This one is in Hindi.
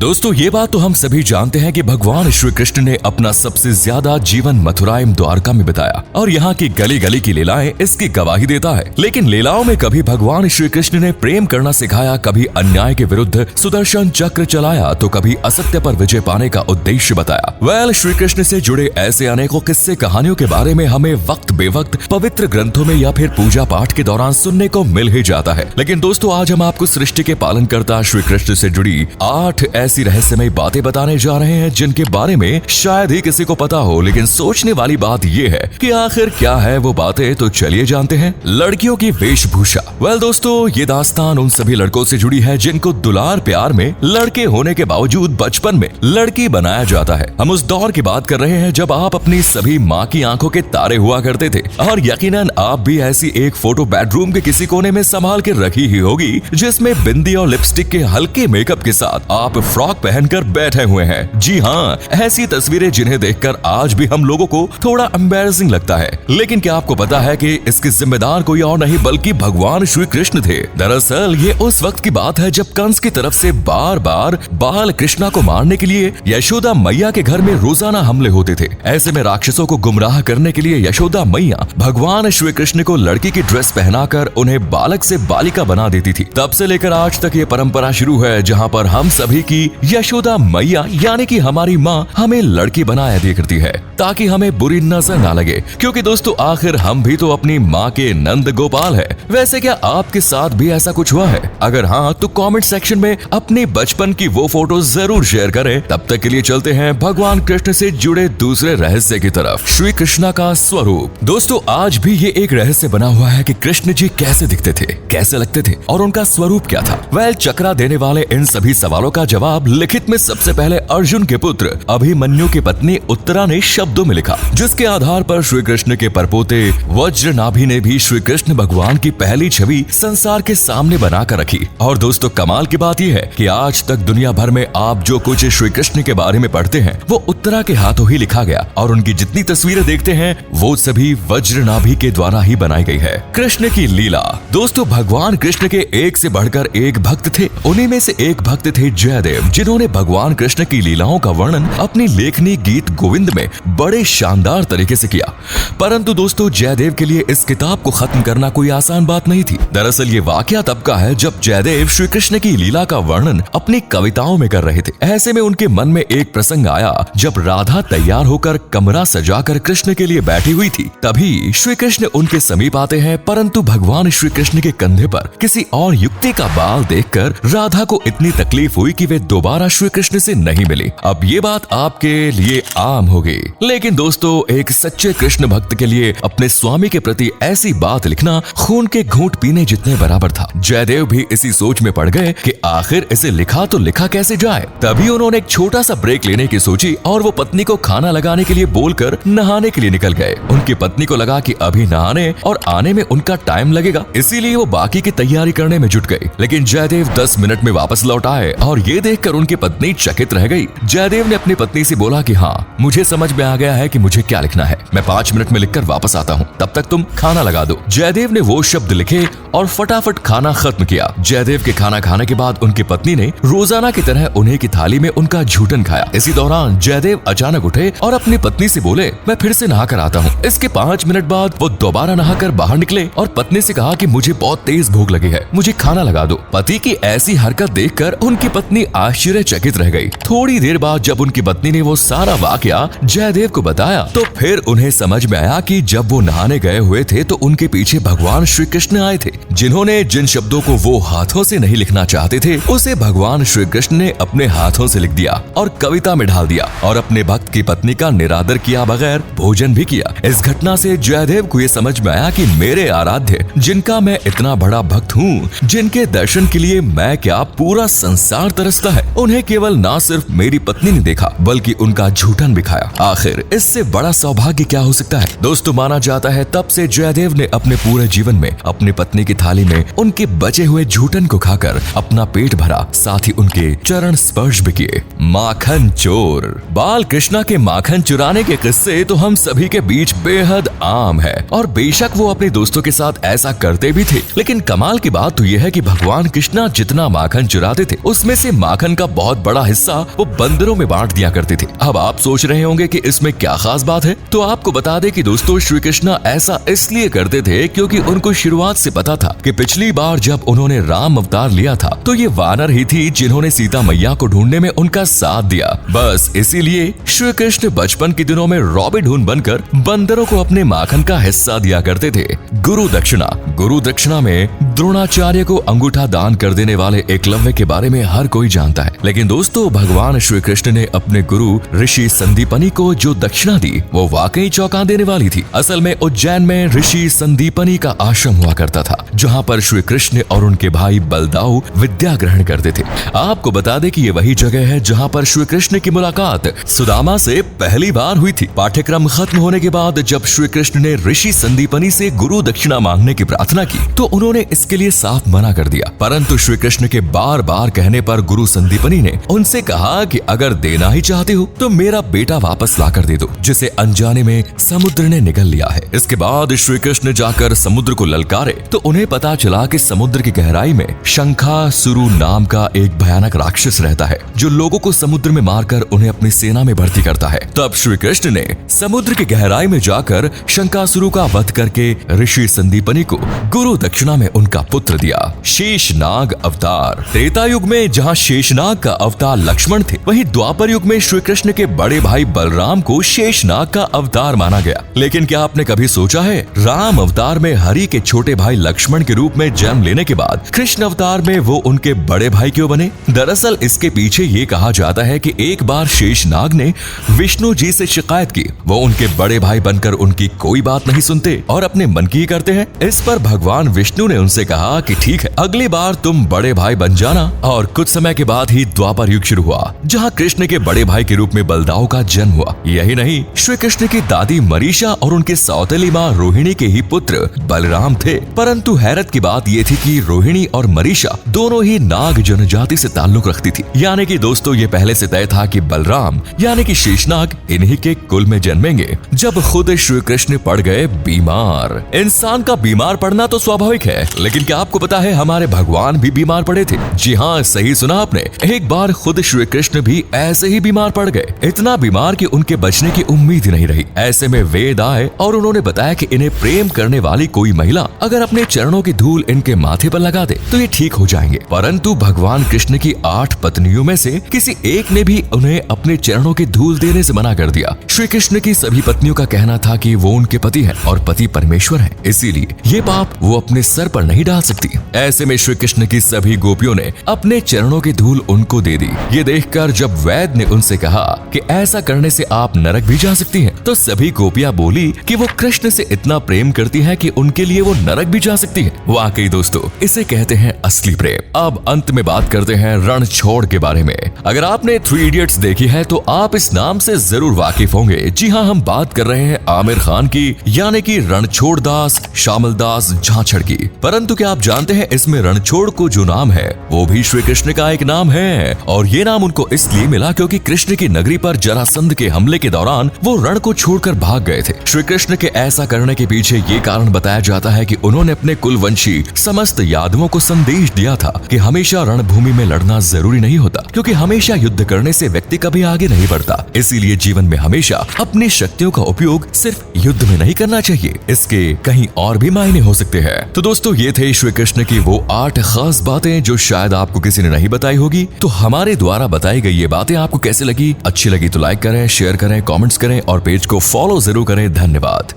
दोस्तों ये बात तो हम सभी जानते हैं कि भगवान श्री कृष्ण ने अपना सबसे ज्यादा जीवन मथुरा एवं द्वारका में बिताया और यहाँ की गली गली की लीलाएं इसकी गवाही देता है। लेकिन लीलाओं में कभी भगवान श्री कृष्ण ने प्रेम करना सिखाया, कभी अन्याय के विरुद्ध सुदर्शन चक्र चलाया, तो कभी असत्य पर विजय पाने का उद्देश्य बताया। श्री कृष्ण से जुड़े ऐसे अनेकों किस्से कहानियों के बारे में हमें वक्त बेवक्त पवित्र ग्रंथों में या फिर पूजा पाठ के दौरान सुनने को मिल ही जाता है। लेकिन दोस्तों आज हम आपको सृष्टि के पालन करता श्री कृष्ण से जुड़ी 8 ऐसी रहस्यमय बातें बताने जा रहे हैं जिनके बारे में शायद ही किसी को पता हो। लेकिन सोचने वाली बात ये है कि आखिर क्या है वो बातें, तो चलिए जानते हैं। लड़कियों की वेशभूषा। दोस्तों ये दास्तान उन सभी लड़कों से जुड़ी है जिनको दुलार प्यार में लड़के होने के बावजूद बचपन में लड़की बनाया जाता है। हम उस दौर की बात कर रहे हैं जब आप अपनी सभी माँ की आंखों के तारे हुआ करते थे और यकीनन आप भी ऐसी एक फोटो बेडरूम के किसी कोने में संभाल के रखी ही होगी जिसमें बिंदी और लिपस्टिक के हल्के मेकअप के साथ आप फ्रॉक पहनकर बैठे हुए हैं। जी हाँ, ऐसी तस्वीरें जिन्हें देखकर आज भी हम लोगों को थोड़ा एम्बैरेसिंग लगता है। लेकिन क्या आपको पता है कि इसके जिम्मेदार कोई और नहीं बल्कि भगवान श्री कृष्ण थे। दरअसल ये उस वक्त की बात है जब कंस की तरफ से बार बार बाल कृष्णा को मारने के लिए यशोदा मैया के घर में रोजाना हमले होते थे। ऐसे में राक्षसों को गुमराह करने के लिए यशोदा मैया भगवान श्री कृष्ण को लड़की की ड्रेस पहनाकर उन्हें बालक से बालिका बना देती थी। तब से लेकर आज तक ये परंपरा शुरू है जहाँ पर हम सभी की यशोदा मैया यानी कि हमारी माँ हमें लड़की बनाया दिया करती है ताकि हमें बुरी नजर ना लगे, क्योंकि दोस्तों आखिर हम भी तो अपनी माँ के नंद गोपाल है। वैसे क्या आपके साथ भी ऐसा कुछ हुआ है? अगर हाँ तो कमेंट सेक्शन में अपने बचपन की वो फोटो जरूर शेयर करें। तब तक के लिए चलते हैं भगवान कृष्ण से जुड़े दूसरे रहस्य की तरफ, श्री कृष्णा का स्वरूप। दोस्तों आज भी ये एक रहस्य बना हुआ है कि कृष्ण जी कैसे दिखते थे, कैसे लगते थे और उनका स्वरूप क्या था। चकरा देने वाले इन सभी सवालों का जवाब लिखित में सबसे पहले अर्जुन के पुत्र अभिमन्यु की पत्नी उत्तरा ने शब्दों में लिखा, जिसके आधार पर श्री कृष्ण के परपोते वज्रनाभि ने भी श्री कृष्ण भगवान की पहली छवि संसार के सामने बनाकर रखी। और दोस्तों कमाल की बात यह है कि आज तक दुनिया भर में आप जो कुछ श्री कृष्ण के बारे में पढ़ते हैं वो उत्तरा के हाथों ही लिखा गया और उनकी जितनी तस्वीरें देखते हैं वो सभी वज्रनाभि के द्वारा ही बनाई गई है। कृष्ण की लीला। दोस्तों भगवान कृष्ण के एक से बढ़कर एक भक्त थे। उन्हीं में से एक भक्त थे जयदेव, जिन्होंने भगवान कृष्ण की लीलाओं का वर्णन अपनी लेखनी गीत गोविंद में बड़े शानदार तरीके से किया। परंतु दोस्तों जयदेव के लिए इस किताब को खत्म करना कोई आसान बात नहीं थी। दरअसल ये वाकया तब का है जब जयदेव श्री कृष्ण की लीला का वर्णन अपनी कविताओं में कर रहे थे। ऐसे में उनके मन में एक प्रसंग आया जब राधा तैयार होकर कमरा सजाकर कृष्ण के लिए बैठी हुई थी। तभी श्री कृष्ण उनके समीप आते हैं, परंतु भगवान श्री कृष्ण के कंधे पर किसी और युक्ति का बाल देखकर राधा को इतनी तकलीफ हुई कि वे दोबारा श्री कृष्ण से नहीं मिली। अब ये बात आपके लिए आम हो गई, लेकिन दोस्तों एक सच्चे कृष्ण भक्त के लिए अपने स्वामी के प्रति ऐसी बात लिखना खून के घूंट पीने जितने बराबर था। जयदेव भी इसी सोच में पड़ गए कि आखिर इसे लिखा तो लिखा कैसे जाए। तभी उन्होंने एक छोटा सा ब्रेक लेने की सोची और वो पत्नी को खाना लगाने के लिए बोलकर नहाने के लिए निकल गए। उनकी पत्नी को लगा कि अभी नहाने और आने में उनका टाइम लगेगा, इसीलिए वो बाकी की तैयारी करने में जुट गई। लेकिन जयदेव 10 मिनट में वापस लौट आए और ये देखकर उनकी पत्नी चकित रह गई। जयदेव ने अपनी पत्नी से बोला कि हाँ मुझे समझ में आ गया है कि मुझे क्या लिखना है, मैं 5 मिनट में लिखकर वापस आता हूँ, तब तक तुम खाना लगा दो। जयदेव ने वो शब्द लिखे और फटाफट खाना खत्म किया। जयदेव के खाना खाने के बाद उनकी पत्नी ने रोजाना की तरह उन्हीं की थाली में उनका झूठन खाया। इसी दौरान जयदेव अचानक उठे और अपनी पत्नी से बोले मैं फिर से नहा कर आता हूँ। इसके 5 मिनट बाद वो दोबारा नहाकर बाहर निकले और पत्नी से कहा कि मुझे बहुत तेज भूख लगी है, मुझे खाना लगा दो। पति की ऐसी हरकत देखकर उनकी पत्नी आश्चर्यचकित रह गई। थोड़ी देर बाद जब उनकी पत्नी ने वो सारा वाकया जयदेव को बताया तो फिर उन्हें समझ में आया कि जब वो नहाने गए हुए थे तो उनके पीछे भगवान श्री कृष्ण आए थे, जिन्होंने जिन शब्दों को वो हाथों से नहीं लिखना चाहते थे उसे भगवान श्री कृष्ण ने अपने हाथों से लिख दिया और कविता में ढाल दिया और अपने भक्त की पत्नी का निरादर किया बगैर भोजन भी किया। इस घटना से जयदेव को ये समझ में आया कि मेरे आराध्य जिनका मैं इतना बड़ा भक्त हूँ, जिनके दर्शन के लिए मैं क्या पूरा संसार तरसता है, उन्हें केवल ना सिर्फ मेरी पत्नी ने देखा बल्कि उनका झूठन भी खाया। आखिर इससे बड़ा सौभाग्य क्या हो सकता है। दोस्तों माना जाता है तब से जयदेव ने अपने पूरे जीवन में अपनी पत्नी की थाली में उनके बचे हुए झूठन को खाकर अपना पेट भरा, साथ ही उनके चरण स्पर्श भी किए। माखन चोर। बाल कृष्णा के माखन चुराने के किस्से तो हम सभी के बीच बेहद आम है और बेशक वो अपने दोस्तों के साथ ऐसा करते भी थे, लेकिन कमाल की बात तो यह है कि भगवान कृष्णा जितना माखन चुराते थे उसमें से माखन माखन का बहुत बड़ा हिस्सा वो बंदरों में बांट दिया करते थे। अब आप सोच रहे होंगे कि इसमें क्या खास बात है, तो आपको बता दें कि दोस्तों श्री कृष्ण ऐसा इसलिए करते थे क्योंकि उनको शुरुआत से पता था कि पिछली बार जब उन्होंने राम अवतार लिया था तो ये वानर ही थी जिन्होंने सीता मैया को ढूंढने में उनका साथ दिया। बस इसीलिए श्री कृष्ण बचपन के दिनों में रॉबिन हुड बनकर बंदरों को अपने माखन का हिस्सा दिया करते थे। गुरु दक्षिणा में द्रोणाचार्य को अंगूठा दान कर देने वाले एकलव्य के बारे में हर कोई जानता है, लेकिन दोस्तों भगवान श्री कृष्ण ने अपने गुरु ऋषि संदीपनी को जो दक्षिणा दी वो वाकई चौंका देने वाली थी। असल में उज्जैन में ऋषि संदीपनी का आश्रम हुआ करता था, जहाँ पर श्री कृष्ण और उनके भाई बलदाऊ विद्या ग्रहण करते थे। आपको बता दें कि ये वही जगह है जहाँ पर श्री कृष्ण की मुलाकात सुदामा से पहली बार हुई थी। पाठ्यक्रम खत्म होने के बाद जब श्री कृष्ण ने ऋषि संदीपनी से गुरु दक्षिणा मांगने की प्रार्थना की तो उन्होंने इसके लिए साफ मना कर दिया, परंतु श्री कृष्ण के बार बार कहने पर गुरु संदीपनी ने उनसे कहा कि अगर देना ही चाहते हो तो मेरा बेटा वापस लाकर दे दो, जिसे अनजाने में समुद्र ने निगल लिया है। इसके बाद श्री कृष्ण जाकर समुद्र को ललकारे तो उन्हें पता चला कि समुद्र की गहराई में शंखासुरु नाम का एक भयानक राक्षस रहता है जो लोगों को समुद्र में मारकर उन्हें अपनी सेना में भर्ती करता है। तब श्री कृष्ण ने समुद्र की गहराई में जाकर शंखासुरु का वध करके ऋषि संदीपनी को गुरु दक्षिणा में उनका पुत्र दिया, शेषनाग अवतार। त्रेता युग में जहाँ शेषनाग का अवतार लक्ष्मण थे, वहीं द्वापर युग में श्री कृष्ण के बड़े भाई बलराम को शेषनाग का अवतार माना गया। लेकिन क्या आपने कभी सोचा है राम अवतार में हरि के छोटे भाई लक्ष्मण के रूप में जन्म लेने के बाद कृष्ण अवतार में वो उनके बड़े भाई क्यों बने? दरअसल इसके पीछे ये कहा जाता है कि एक बार शेषनाग ने विष्णु जी से शिकायत की, वो उनके बड़े भाई बनकर उनकी कोई बात नहीं सुनते और अपने मन की करते हैं। इस पर भगवान विष्णु ने उनसे कहा कि ठीक है, अगली बार तुम बड़े भाई बन जाना। और कुछ समय के बाद ही द्वापर युग शुरू हुआ, जहाँ कृष्ण के बड़े भाई के रूप में बलदाऊ का जन्म हुआ। यही नहीं, श्री कृष्ण की दादी मरीषा और उनके सौतेली माँ रोहिणी के ही पुत्र बलराम थे। परंतु हैरत की बात ये थी कि रोहिणी और मरीषा दोनों ही नाग जनजाति से ताल्लुक रखती थी। यानी कि दोस्तों ये पहले से तय था कि बलराम यानी कि शेषनाग इन्हीं के कुल में जन्मेंगे। जब खुद श्री कृष्ण पड़ गए बीमार। इंसान का बीमार पड़ना तो स्वाभाविक है, लेकिन क्या आपको पता है हमारे भगवान भी बीमार पड़े थे? जी हाँ, सही सुना आपने। एक बार खुद श्री कृष्ण भी ऐसे ही बीमार पड़ गए, इतना बीमार कि उनके बचने की उम्मीद ही नहीं रही। ऐसे में वेद आए और उन्होंने बताया कि इन्हें प्रेम करने वाली कोई महिला अगर अपने चरणों की धूल इनके माथे पर लगा दे तो ये ठीक हो जाएंगे। परंतु भगवान कृष्ण की 8 पत्नियों में से किसी एक ने भी उन्हें अपने चरणों की धूल देने से मना कर दिया। श्री कृष्ण की सभी पत्नियों का कहना था कि वो उनके पति हैं और पति परमेश्वर है, इसीलिए ये पाप वो अपने सर पर नहीं डाल सकती। ऐसे में श्री कृष्ण की सभी गोपियों ने अपने चरणों की धूल उनको दे दी। ये देखकर जब वैद ने उनसे कहा कि ऐसा करने से आप नरक भी जा सकती हैं, तो सभी गोपियां बोली कि वो कृष्ण से इतना प्रेम करती हैं कि उनके लिए वो नरक भी जा सकती है। वाकई दोस्तों, इसे कहते हैं असली प्रेम। अब अंत में बात करते हैं रणछोड़ के बारे में। अगर आपने 3 इडियट्स देखी है तो आप इस नाम से जरूर वाकिफ होंगे। जी हाँ, हम बात कर रहे हैं आमिर खान की, यानी कि रणछोड़ दास श्यामल दास झांझड़ की। परंतु क्या आप जानते हैं इसमें रणछोड़ को जो नाम है वो भी श्री कृष्ण का एक नाम है, और ये नाम उनको इसलिए मिला क्योंकि कृष्ण की नगरी पर जरासंध के हमले के दौरान वो रण को छोड़कर भाग गए थे। श्री कृष्ण के ऐसा करने के पीछे ये कारण बताया जाता है कि उन्होंने अपने कुलवंशी समस्त यादवों को संदेश दिया था कि हमेशा रणभूमि में लड़ना जरूरी नहीं होता, क्योंकि हमेशा युद्ध करने से व्यक्ति कभी आगे नहीं बढ़ता। इसीलिए जीवन में हमेशा अपनी शक्तियों का उपयोग सिर्फ युद्ध में नहीं करना चाहिए, इसके कहीं और भी मायने हो सकते हैं। तो दोस्तों, ये थे श्री कृष्ण की वो 8 खास बातें जो शायद आपको किसी ने नहीं बताई होगी। तो हमारे द्वारा बताई गई ये बातें आपको कैसे लगी? अच्छी लगी तो लाइक करें, शेयर करें, कमेंट्स करें और पेज को फॉलो जरूर करें। धन्यवाद।